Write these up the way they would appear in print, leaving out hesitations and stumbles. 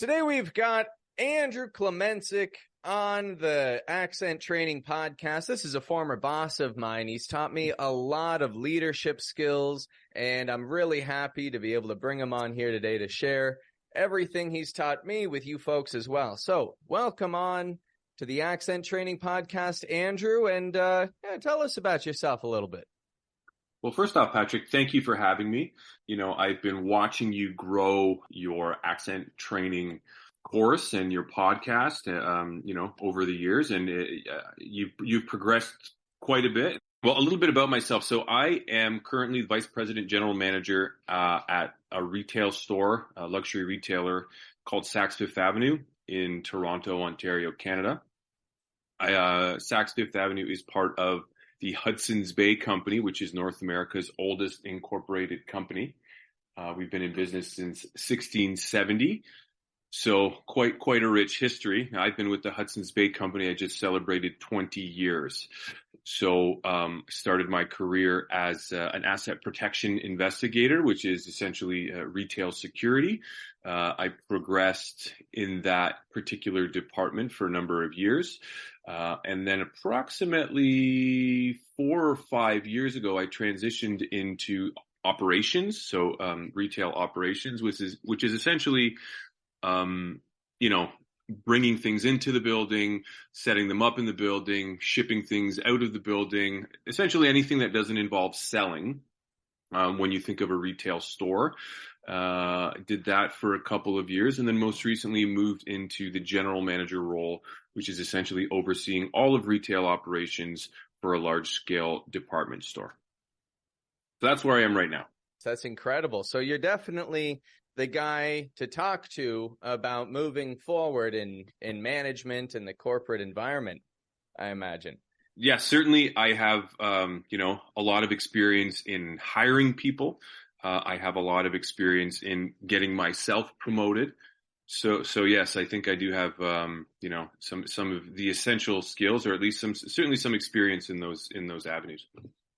Today we've got Andrew Klemencic on the AccenTraining Podcast. This is a former boss of mine. He's taught me a lot of leadership skills, and I'm really happy to be able to bring him on here today to share everything he's taught me with you folks as well. So welcome on to the AccenTraining Podcast, Andrew, and tell us about yourself a little bit. Well, first off, Patrick, thank you for having me. I've been watching you grow your accent training course and your podcast, over the years, and you've progressed quite a bit. Well, a little bit about myself. So I am currently the Vice President General Manager at a retail store, a luxury retailer called Saks Fifth Avenue in Toronto, Ontario, Canada. Saks Fifth Avenue is part of the Hudson's Bay Company, which is North America's oldest incorporated company. We've been in business since 1670, so quite a rich history. I've been with the Hudson's Bay Company. I just celebrated 20 years. So started my career as an asset protection investigator, which is essentially retail security. I progressed in that particular department for a number of years. And then approximately 4 or 5 years ago, I transitioned into operations. So retail operations, which is essentially, bringing things into the building, setting them up in the building, shipping things out of the building, essentially anything that doesn't involve selling. When you think of a retail store, did that for a couple of years, and then most recently moved into the general manager role, which is essentially overseeing all of retail operations for a large-scale department store. So that's where I am right now. That's incredible. So you're definitely the guy to talk to about moving forward in management and the corporate environment, I imagine. Yeah, certainly I have, a lot of experience in hiring people. I have a lot of experience in getting myself promoted. So yes, I think I do have, some of the essential skills, or at least certainly some experience in those avenues.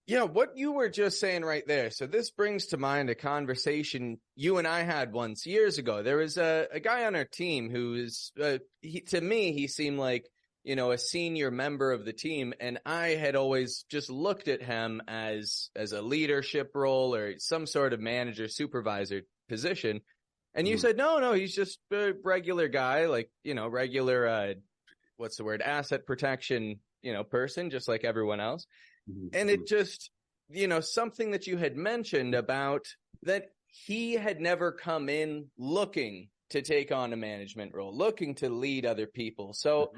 Yeah, what you were just saying right there. So this brings to mind a conversation you and I had once years ago. There was a guy on our team who is, to me, he seemed like, a senior member of the team. And I had always just looked at him as a leadership role or some sort of manager, supervisor position. And you said, no, he's just a regular guy, like, regular, asset protection, person, just like everyone else. And it just, something that you had mentioned about that he had never come in looking to take on a management role, looking to lead other people. So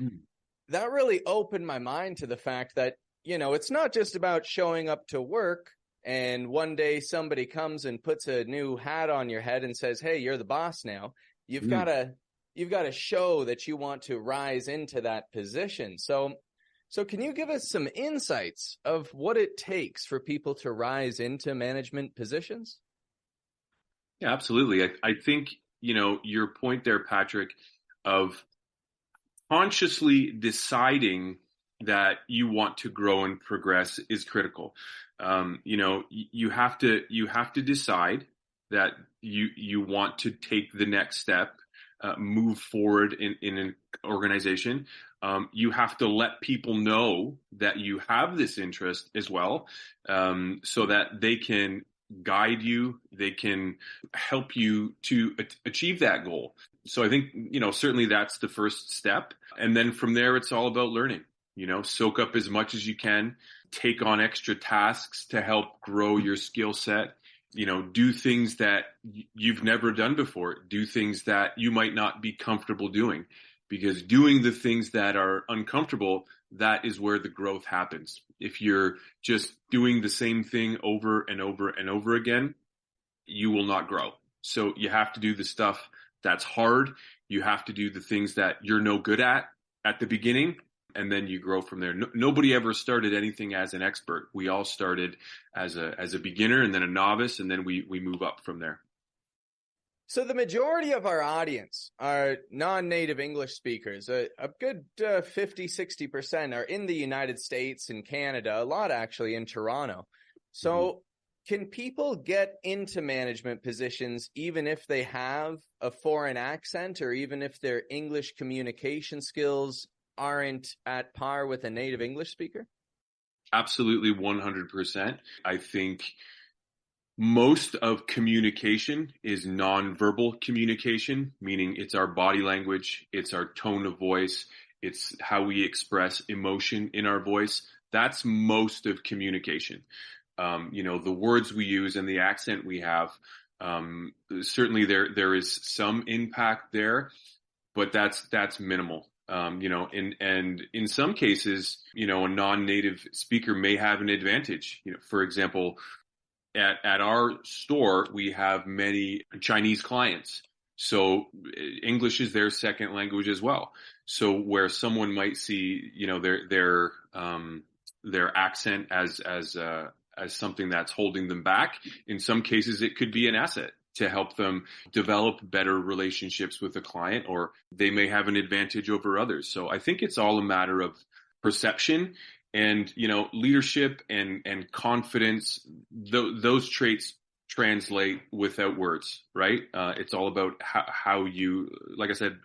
that really opened my mind to the fact that, it's not just about showing up to work and one day somebody comes and puts a new hat on your head and says, hey, you're the boss now. You've got to show that you want to rise into that position. So can you give us some insights of what it takes for people to rise into management positions? Yeah, absolutely. I think, your point there, Patrick, of consciously deciding that you want to grow and progress is critical. You have to decide that you want to take the next step, move forward in an organization. You have to let people know that you have this interest as well, so that they can guide you, they can help you to achieve that goal. So I think, certainly that's the first step. And then from there, it's all about learning, soak up as much as you can, take on extra tasks to help grow your skill set, do things that you've never done before, do things that you might not be comfortable doing. Because doing the things that are uncomfortable, that is where the growth happens. If you're just doing the same thing over and over and over again, you will not grow. So you have to do the stuff that's hard. You have to do the things that you're no good at the beginning, and then you grow from there. Nobody ever started anything as an expert. We all started as a beginner and then a novice, and then we move up from there. So the majority of our audience are non-native English speakers. A good 50, 60% are in the United States and Canada, a lot actually in Toronto. So Can people get into management positions even if they have a foreign accent, or even if their English communication skills aren't at par with a native English speaker? Absolutely, 100%. I think most of communication is nonverbal communication, meaning it's our body language, it's our tone of voice, it's how we express emotion in our voice. That's most of communication. The words we use and the accent we have, certainly there is some impact there, but that's minimal. And in some cases, a non-native speaker may have an advantage. For example, at our store, we have many Chinese clients. So English is their second language as well. So where someone might see, their accent as something that's holding them back, in some cases it could be an asset to help them develop better relationships with the client, or they may have an advantage over others. So I think it's all a matter of perception. And, leadership and confidence, those traits translate without words, right? It's all about how you, like I said,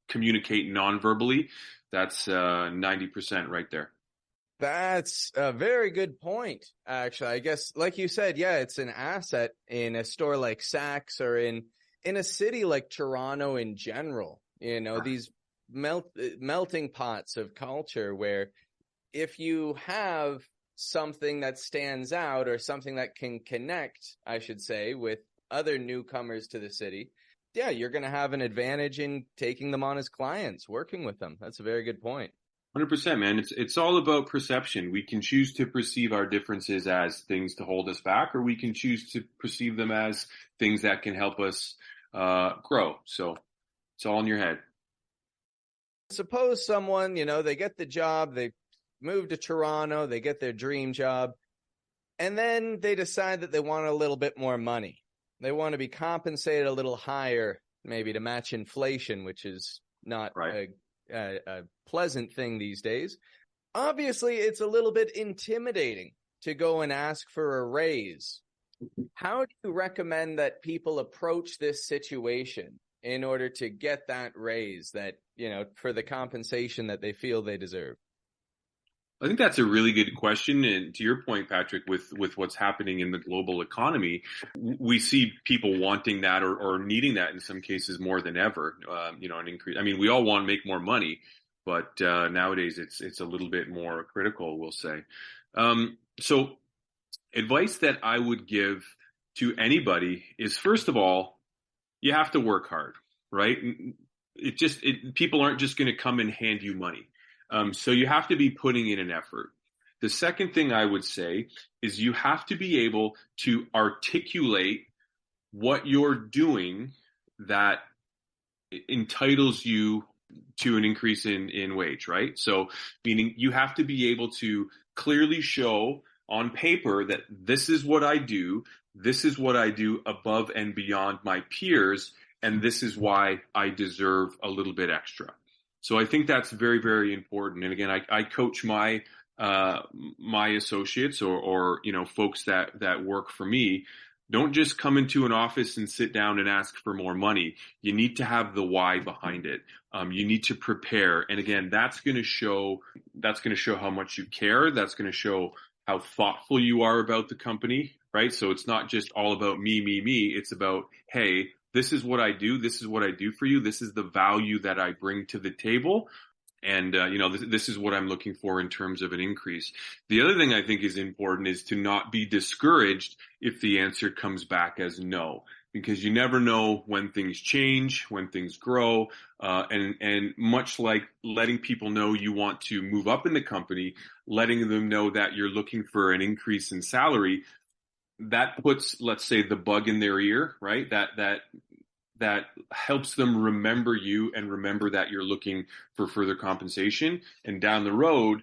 communicate non-verbally. That's 90% right there. That's a very good point, actually. I guess, like you said, yeah, it's an asset in a store like Saks, or in a city like Toronto in general. These melting pots of culture where if you have something that stands out, or something that can connect, I should say, with other newcomers to the city, yeah, you're going to have an advantage in taking them on as clients, working with them. That's a very good point. 100%, man. It's all about perception. We can choose to perceive our differences as things to hold us back, or we can choose to perceive them as things that can help us grow. So it's all in your head. Suppose someone, they get the job, they move to Toronto, they get their dream job, and then they decide that they want a little bit more money. They want to be compensated a little higher, maybe to match inflation, which is not right. a pleasant thing these days. Obviously, it's a little bit intimidating to go and ask for a raise. How do you recommend that people approach this situation in order to get that raise, that, for the compensation that they feel they deserve? I think that's a really good question. And to your point, Patrick, with what's happening in the global economy, we see people wanting that or needing that in some cases more than ever, an increase. I mean, we all want to make more money, but nowadays it's a little bit more critical, we'll say. So advice that I would give to anybody is, first of all, you have to work hard, right? People aren't just going to come and hand you money. So you have to be putting in an effort. The second thing I would say is you have to be able to articulate what you're doing that entitles you to an increase in wage, right? So meaning you have to be able to clearly show on paper that this is what I do above and beyond my peers, and this is why I deserve a little bit extra. So I think that's very, very important. And again, I coach my associates or folks that work for me. Don't just come into an office and sit down and ask for more money. You need to have the why behind it. You need to prepare. And again, that's going to show how much you care. That's going to show how thoughtful you are about the company, right? So it's not just all about me. It's about, hey, this is what I do. This is what I do for you. This is the value that I bring to the table. And, this is what I'm looking for in terms of an increase. The other thing I think is important is to not be discouraged if the answer comes back as no, because you never know when things change, when things grow. And much like letting people know you want to move up in the company, letting them know that you're looking for an increase in salary, that puts, let's say, the bug in their ear, right? That helps them remember you and remember that you're looking for further compensation. And down the road,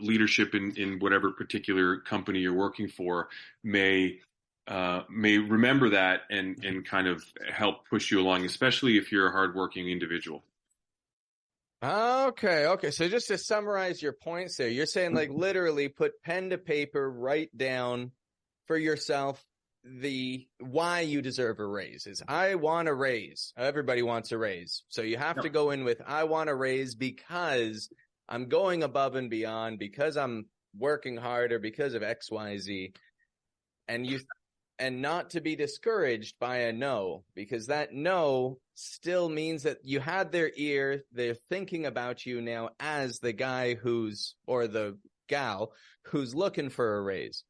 leadership in whatever particular company you're working for may remember that and kind of help push you along, especially if you're a hardworking individual. Okay. So just to summarize your points there, you're saying like literally put pen to paper, write down for yourself the why you deserve a raise is I want a raise. Everybody wants a raise. So you have to go in with I want a raise because I'm going above and beyond, because I'm working harder, because of XYZ. And not to be discouraged by a no, because that no still means that you had their ear. They're thinking about you now as the guy or the gal who's looking for a raise.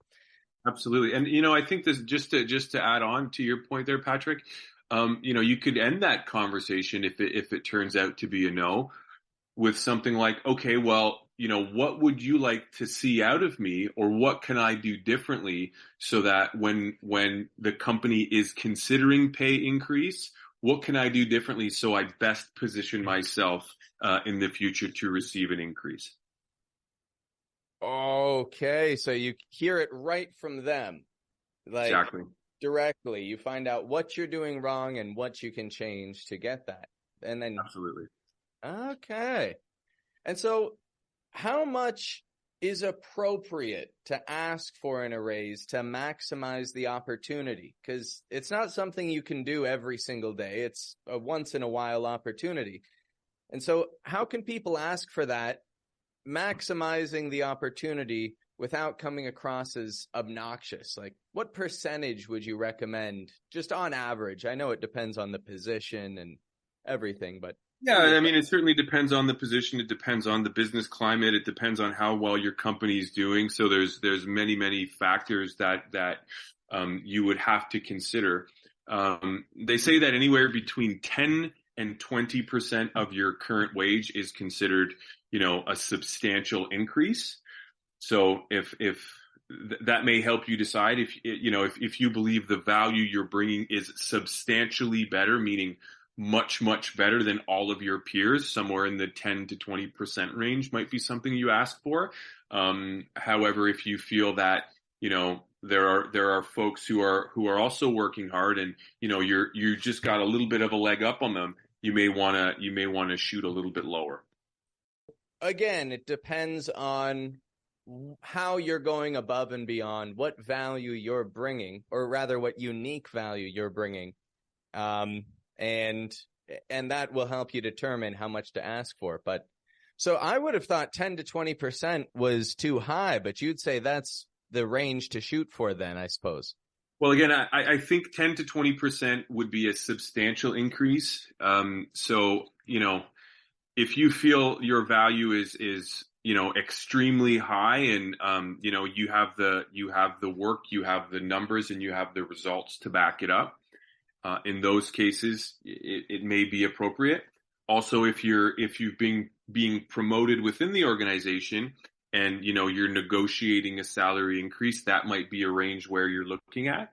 Absolutely. And, I think this, just to add on to your point there, Patrick, you could end that conversation if it turns out to be a no with something like, okay, well, what would you like to see out of me, or what can I do differently so that when the company is considering pay increase, what can I do differently so I best position myself in the future to receive an increase? Okay, so you hear it right from them. Like, exactly. Directly. You find out what you're doing wrong and what you can change to get that. And then absolutely. Okay. And so how much is appropriate to ask for in a raise to maximize the opportunity? Because it's not something you can do every single day. It's a once in a while opportunity. And so how can people ask for that, maximizing the opportunity without coming across as obnoxious? Like, what percentage would you recommend, just on average? I know it depends on the position and everything, but yeah, I mean, it certainly depends on the position. It depends on the business climate. It depends on how well your company is doing. So there's many factors that you would have to consider. They say that anywhere between 10 and 20% of your current wage is considered, a substantial increase. So if that may help you decide if you believe the value you're bringing is substantially better, meaning much better than all of your peers, somewhere in the 10 to 20% range might be something you ask for. However, if you feel that, there are folks who are also working hard and, you just got a little bit of a leg up on them, you may want to shoot a little bit lower. Again, it depends on how you're going above and beyond, what value you're bringing, or rather what unique value you're bringing. And that will help you determine how much to ask for. But so I would have thought 10 to 20% was too high, but you'd say that's the range to shoot for then, I suppose. Well, again, I think 10 to 20% would be a substantial increase. So, if you feel your value is extremely high and, you have the work, you have the numbers, and you have the results to back it up. In those cases, it may be appropriate. Also, if you've been being promoted within the organization and, you're negotiating a salary increase, that might be a range where you're looking at.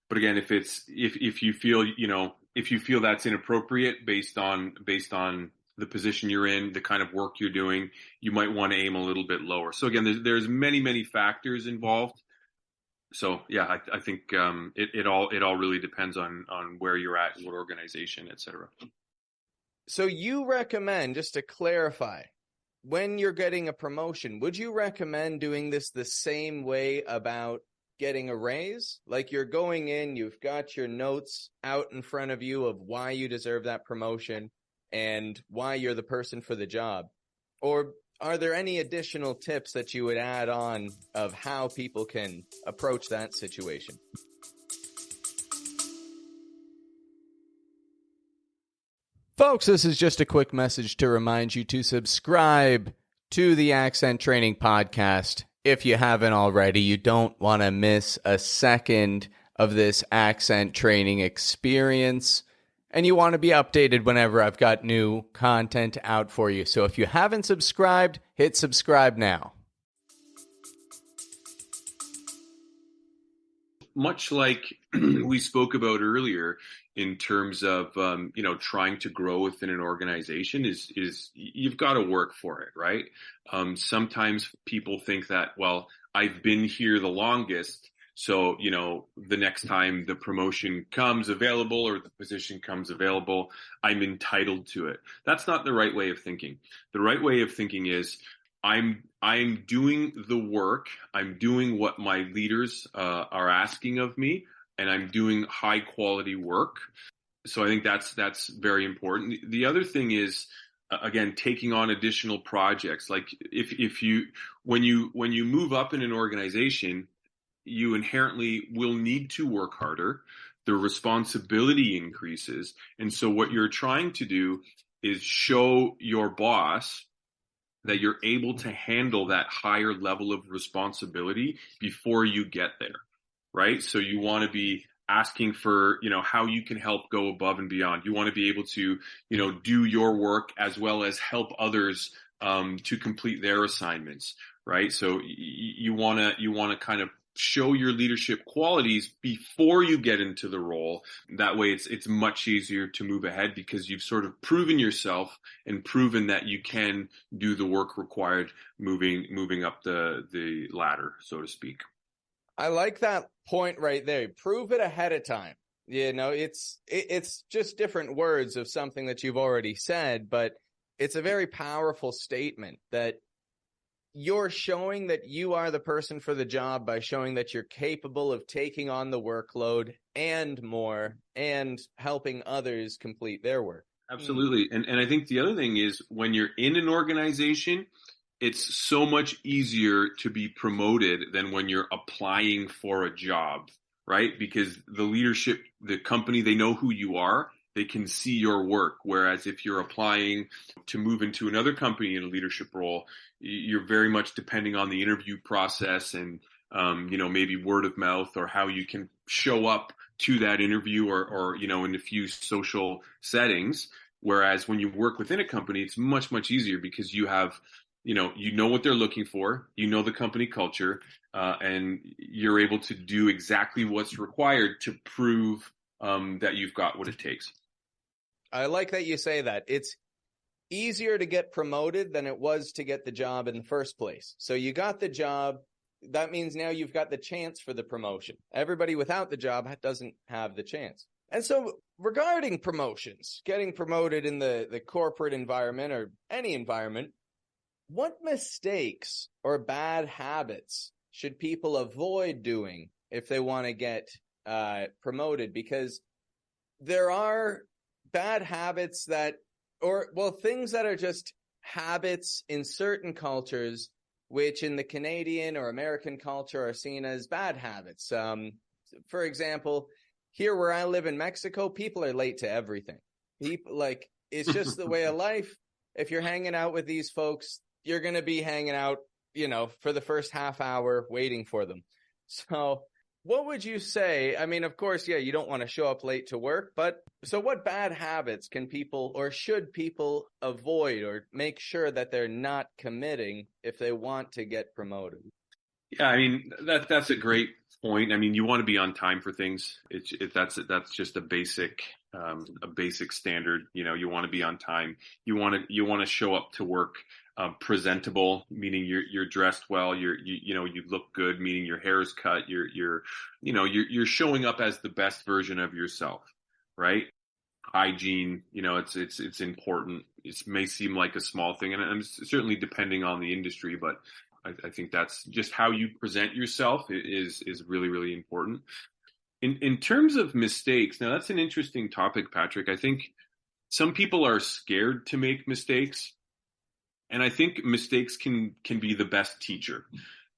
But again, if you feel that's inappropriate based on the position you're in, the kind of work you're doing, you might want to aim a little bit lower. So again, there's many factors involved. So yeah, I think it all really depends on where you're at, what organization, et cetera. So you recommend, just to clarify, when you're getting a promotion, would you recommend doing this the same way about getting a raise? Like, you're going in, you've got your notes out in front of you of why you deserve that promotion and why you're the person for the job. Or are there any additional tips that you would add on of how people can approach that situation? Folks, this is just a quick message to remind you to subscribe to the Accent Training Podcast. If you haven't already, you don't want to miss a second of this accent training experience. And you want to be updated whenever I've got new content out for you. So if you haven't subscribed, hit subscribe now. Much like we spoke about earlier, in terms of trying to grow within an organization, is you've got to work for it, right? Sometimes people think that, well, I've been here the longest, so the next time the promotion comes available or the position comes available, I'm entitled to it. That's not the right way of thinking. The right way of thinking is, I'm doing the work. I'm doing what my leaders are asking of me, and I'm doing high quality work. So I think that's very important. The other thing is, again, taking on additional projects. Like if you when you move up in an organization, you inherently will need to work harder. The responsibility increases, and so what you're trying to do is show your boss that you're able to handle that higher level of responsibility before you get there, right? So you want to be asking for, how you can help go above and beyond. You want to be able to, do your work as well as help others to complete their assignments, right? So you want to kind of show your leadership qualities before you get into the role. That way it's much easier to move ahead because you've sort of proven yourself and proven that you can do the work required moving up the ladder, so to speak. I like that point right there. Prove it ahead of time. It's just different words of something that you've already said, but it's a very powerful statement that you're showing that you are the person for the job by showing that you're capable of taking on the workload and more and helping others complete their work. Absolutely. And I think the other thing is when you're in an organization, it's so much easier to be promoted than when you're applying for a job, right? Because the leadership, the company, they know who you are. They can see your work. Whereas if you're applying to move into another company in a leadership role, you're very much depending on the interview process and, maybe word of mouth or how you can show up to that interview or in a few social settings. Whereas when you work within a company, it's much, much easier because you have, you know what they're looking for, the company culture, and you're able to do exactly what's required to prove that you've got what it takes. I like that you say that. It's easier to get promoted than it was to get the job in the first place. So you got the job. That means now you've got the chance for the promotion. Everybody without the job doesn't have the chance. And so regarding promotions, getting promoted in the corporate environment or any environment, what mistakes or bad habits should people avoid doing if they want to get promoted? Because there are bad habits things that are just habits in certain cultures, which in the Canadian or American culture are seen as bad habits. For example, here where I live in Mexico, people are late to everything. It's just the way of life. If you're hanging out with these folks, you're going to be hanging out, for the first half hour waiting for them. So what would you say? I mean, of course, you don't want to show up late to work, but so what bad habits can people or should people avoid or make sure that they're not committing if they want to get promoted? Yeah, I mean, that's a great point. I mean, you want to be on time for things. That's just a basic standard. You want to be on time. You want to show up to work presentable, meaning you're dressed well. You look good, meaning your hair is cut. You're showing up as the best version of yourself, right? Hygiene, it's important. It may seem like a small thing, and certainly depending on the industry, but I think that's just how you present yourself is really, really important. In terms of mistakes, now that's an interesting topic, Patrick. I think some people are scared to make mistakes, and I think mistakes can be the best teacher.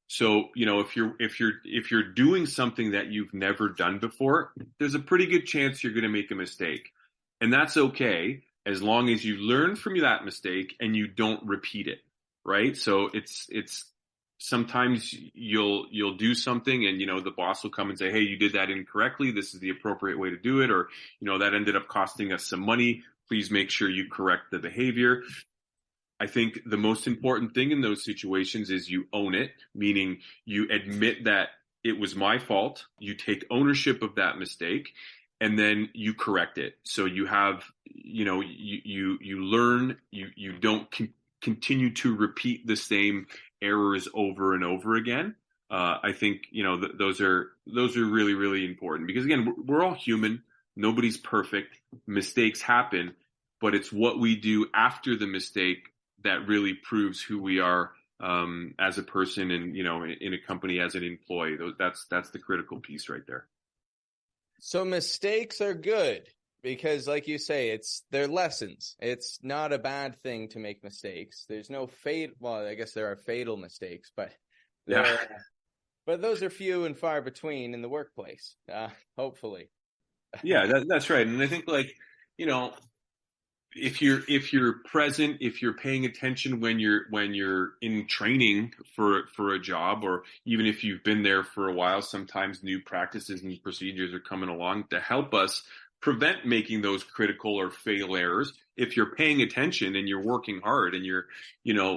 So, if you're doing something that you've never done before, there's a pretty good chance you're going to make a mistake, and that's okay as long as you learn from that mistake and you don't repeat it, right? So it's sometimes you'll do something and, the boss will come and say, hey, you did that incorrectly. This is the appropriate way to do it. Or, that ended up costing us some money. Please make sure you correct the behavior. I think the most important thing in those situations is you own it, meaning you admit that it was my fault. You take ownership of that mistake and then you correct it. So you have, you learn, you don't continue to repeat the same errors over and over again. I think, those are really, really important because again, we're all human. Nobody's perfect. Mistakes happen, but it's what we do after the mistake that really proves who we are as a person and, in a company as an employee. That's the critical piece right there. So mistakes are good because, like you say, they're lessons. It's not a bad thing to make mistakes. There's no well, I guess there are fatal mistakes, but Yeah. But those are few and far between in the workplace, hopefully. Yeah, that's right. And I think, like, if you're present, if you're paying attention when you're in training for a job, or even if you've been there for a while, sometimes new practices and procedures are coming along to help us prevent making those critical or fatal errors. If you're paying attention and you're working hard and you're,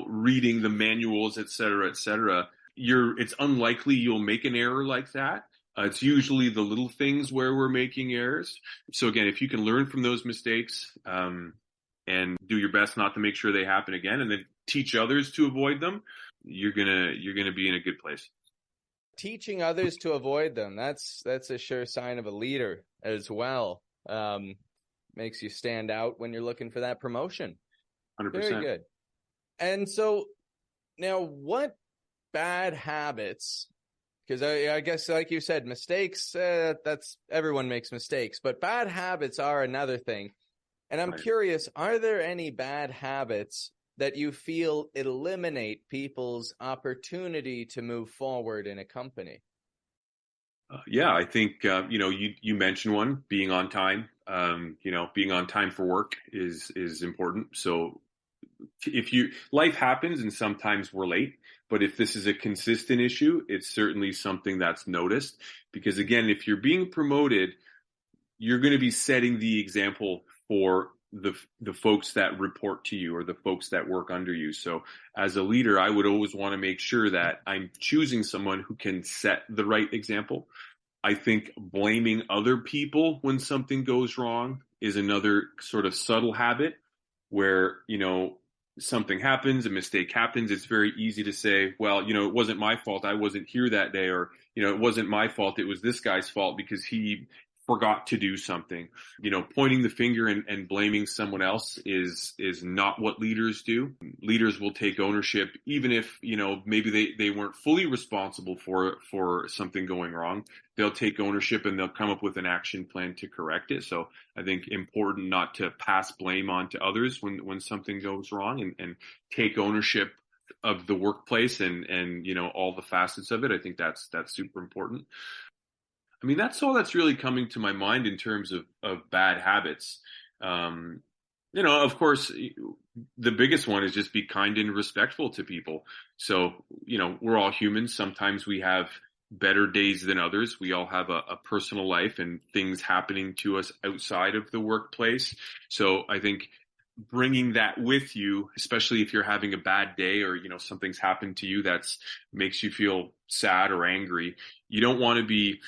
reading the manuals, et cetera, it's unlikely you'll make an error like that. It's usually the little things where we're making errors. So again, if you can learn from those mistakes, and do your best not to make sure they happen again, and then teach others to avoid them, you're gonna be in a good place. Teaching others to avoid them, that's a sure sign of a leader as well. Makes you stand out when you're looking for that promotion. 100%. Very good. And so now, what bad habits, because I guess, like you said, mistakes, that's everyone makes mistakes, but bad habits are another thing. And I'm curious, are there any bad habits that you feel eliminate people's opportunity to move forward in a company? Yeah, I think, you mentioned one, being on time. Being on time for work is important. So life happens and sometimes we're late, but if this is a consistent issue, it's certainly something that's noticed, because again, if you're being promoted, you're going to be setting the example for the folks that report to you or the folks that work under you. So as a leader, I would always want to make sure that I'm choosing someone who can set the right example. I think blaming other people when something goes wrong is another sort of subtle habit where, something happens, a mistake happens. It's very easy to say, well, it wasn't my fault. I wasn't here that day. Or, it wasn't my fault. It was this guy's fault because he forgot to do something. Pointing the finger and blaming someone else is not what leaders do. Leaders will take ownership, even if, maybe they weren't fully responsible for something going wrong. They'll take ownership and they'll come up with an action plan to correct it. So I think important not to pass blame on to others when something goes wrong, and take ownership of the workplace and all the facets of it. I think that's super important. I mean, that's all that's really coming to my mind in terms of bad habits. Of course, the biggest one is just be kind and respectful to people. So, we're all humans. Sometimes we have better days than others. We all have a personal life and things happening to us outside of the workplace. So I think bringing that with you, especially if you're having a bad day or, something's happened to you that's makes you feel sad or angry, you don't want to be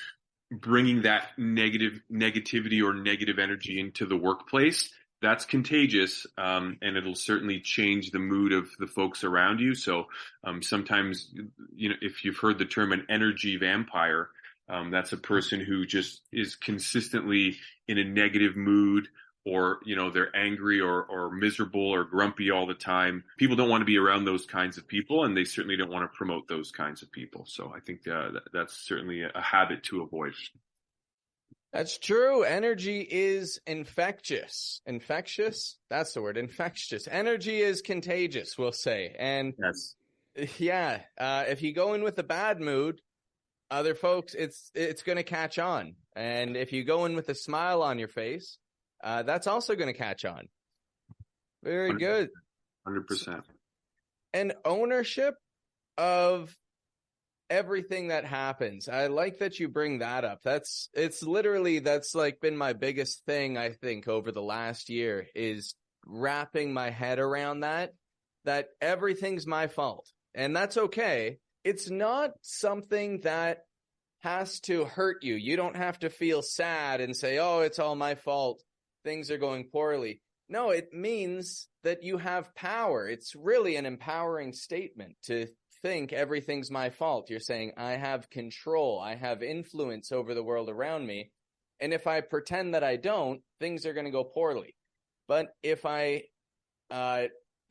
bringing that negativity or negative energy into the workplace. That's contagious, and it'll certainly change the mood of the folks around you. So sometimes, if you've heard the term an energy vampire, that's a person who just is consistently in a negative mood, or, they're angry or miserable or grumpy all the time. People don't want to be around those kinds of people, and they certainly don't want to promote those kinds of people. So I think that's certainly a habit to avoid. That's true. Energy is infectious. Infectious? That's the word. Infectious. Energy is contagious, we'll say. And yes, yeah, if you go in with a bad mood, other folks, it's going to catch on. And if you go in with a smile on your face, that's also going to catch on. Very 100%. Good. 100%. And ownership of everything that happens. I like that you bring that up. That's like been my biggest thing, I think, over the last year, is wrapping my head around that everything's my fault. And that's okay. It's not something that has to hurt you. You don't have to feel sad and say, oh, it's all my fault. Things are going poorly. No, it means that you have power. It's really an empowering statement to think everything's my fault. You're saying I have control. I have influence over the world around me. And if I pretend that I don't, things are going to go poorly. But if I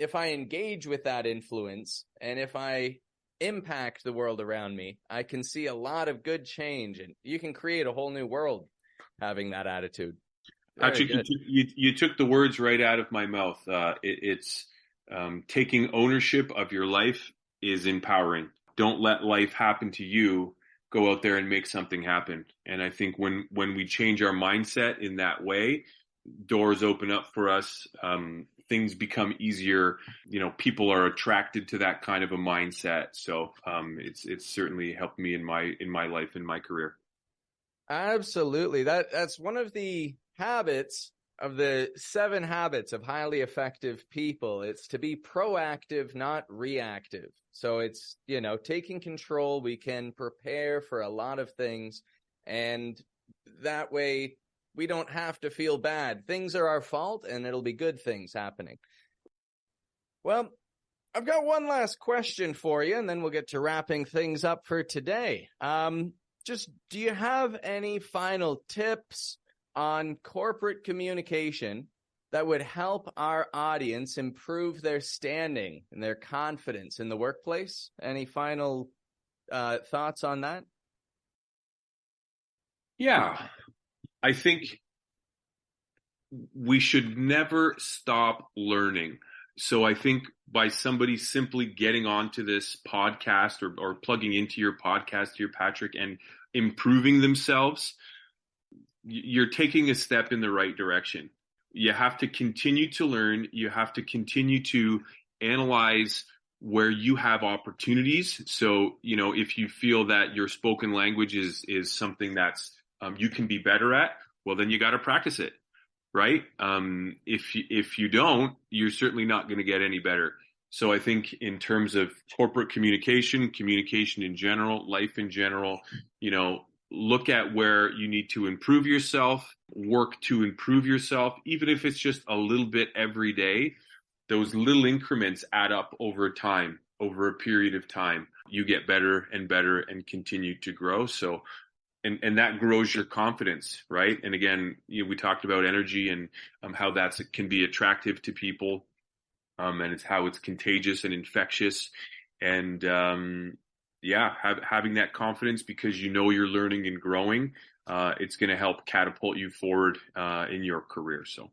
if I engage with that influence and if I impact the world around me, I can see a lot of good change, and you can create a whole new world having that attitude. Very Patrick, good. you took the words right out of my mouth. It's taking ownership of your life is empowering. Don't let life happen to you. Go out there and make something happen. And I think when we change our mindset in that way, doors open up for us. Things become easier. People are attracted to that kind of a mindset. So it's certainly helped me in my life, in my career. Absolutely. That's one of the habits of the 7 habits of highly effective people. It's to be proactive, not reactive. So it's, taking control. We can prepare for a lot of things, and that way we don't have to feel bad. Things are our fault, and it'll be good things happening. Well, I've got one last question for you, and then we'll get to wrapping things up for today. Do you have any final tips on corporate communication that would help our audience improve their standing and their confidence in the workplace? Any final thoughts on that? Yeah, I think we should never stop learning. So I think by somebody simply getting onto this podcast or plugging into your podcast here, Patrick, and improving themselves, you're taking a step in the right direction. You have to continue to learn. You have to continue to analyze where you have opportunities. So, if you feel that your spoken language is something that's you can be better at, well, then you got to practice it, right? If you don't, you're certainly not going to get any better. So I think in terms of corporate communication in general, life in general, look at where you need to improve yourself, work to improve yourself, even if it's just a little bit every day. Those little increments add up over time, over a period of time. You get better and better and continue to grow. So, and that grows your confidence, right? And again, we talked about energy and how that can be attractive to people, and it's how it's contagious and infectious. And having that confidence because you're learning and growing, it's going to help catapult you forward in your career. So